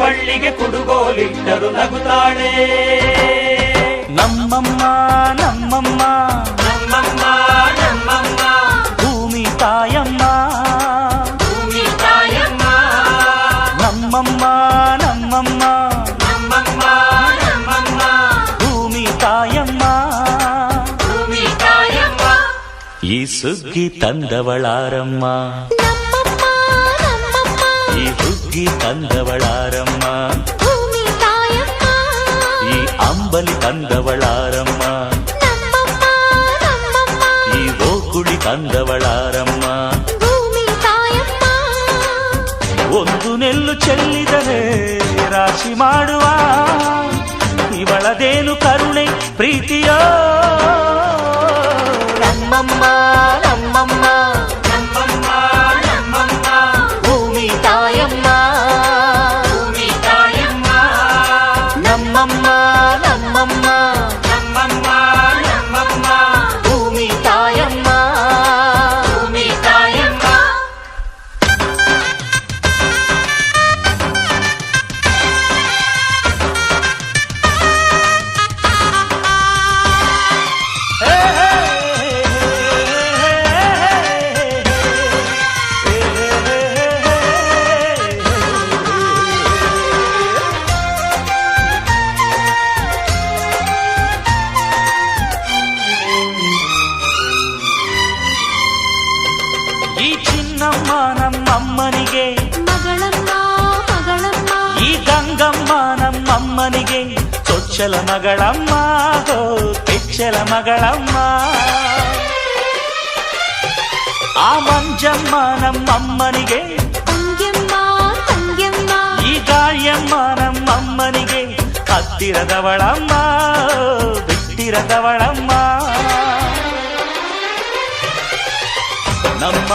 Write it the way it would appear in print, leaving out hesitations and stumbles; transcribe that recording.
ಬಳ್ಳಿಗೆ ಕುಡುಗೋಲಿಟ್ಟರು ನಗುತ್ತಾಳೆ. ನಮ್ಮಮ್ಮ ನಮ್ಮಮ್ಮ ನಮ್ಮಮ್ಮ ನಮ್ಮಮ್ಮ ಭೂಮಿ ತಾಯಮ್ಮ, ಭೂಮಿ ತಾಯಮ್ಮ. ನಮ್ಮಮ್ಮ ನಮ್ಮಮ್ಮ ನಮ್ಮಮ್ಮ ನಮ್ಮಮ್ಮ ಭೂಮಿ ತಾಯಮ್ಮ. ಭೂಮಿ ತಾಯಮ್ಮ. ಈ ಸುಗ್ಗಿ ತಂದವಳಾರಮ್ಮ, ನಮ್ಮಮ್ಮ ನಮ್ಮಮ್ಮ ಈ ಹುಗ್ಗಿ ತಂದವಳಾರಮ್ಮ, ಭೂಮಿ ತಾಯಮ್ಮ. ಈ ಅಂಬಲಿ ತಂದವಳಾರಮ್ಮ, ನಮ್ಮಮ್ಮ ನಮ್ಮಮ್ಮ ಈ ಓಕುಳಿ ತಂದವಳಾರಮ್ಮ. ಭೂಮಿ ತಾಯಮ್ಮ. ಒಂದು ನೆಲ್ಲು ಚೆಲ್ಲಿದರೆ ರಾಶಿ ಮಾಡುವ ಇವಳದೇನು ಕರುಣೆ ಪ್ರೀತಿಯೋ. ನಮ್ಮಮ್ಮ ನಮ್ಮಮ್ಮ ನಮ್ಮಮ್ಮ ನಮ್ಮಮ್ಮ ಭೂಮಿ ತಾಯಮ್ಮ, ಭೂಮಿ ತಾಯಮ್ಮ. ನಮ್ಮಮ್ಮ ನಮ್ಮಮ್ಮ ನಮ್ಮಮ್ಮ ನಮ್ಮಮ್ಮ ಭೂಮಿ ತಾಯಮ್ಮ. ಭೂಮಿ ತಾಯಮ್ಮ. ಈ ಚಿನ್ನಮ್ಮ ನಮ್ಮಮ್ಮನಿಗೆ, ಮಗಳಮ್ಮ ಮಗಳಮ್ಮ ಈ ಗಂಗಮ್ಮ ನಮ್ಮಮ್ಮನಿಗೆ ಚೊಚ್ಚಲ ಮಗಳಮ್ಮ, ಹೋ ಕೆಚ್ಚಲ ಮಗಳಮ್ಮ. ಆ ಮಂಜಮ್ಮ ನಮ್ಮಮ್ಮನಿಗೆ, ತಂಗ್ಯಮ್ಮ ತಂಗ್ಯಮ್ಮ ಈ ಗಾಳಿಯಮ್ಮ ನಮ್ಮಮ್ಮನಿಗೆ ಹತ್ತಿರದವಳಮ್ಮ, ಬಿಟ್ಟಿರದವಳಮ್ಮ. ನಮ್ಮ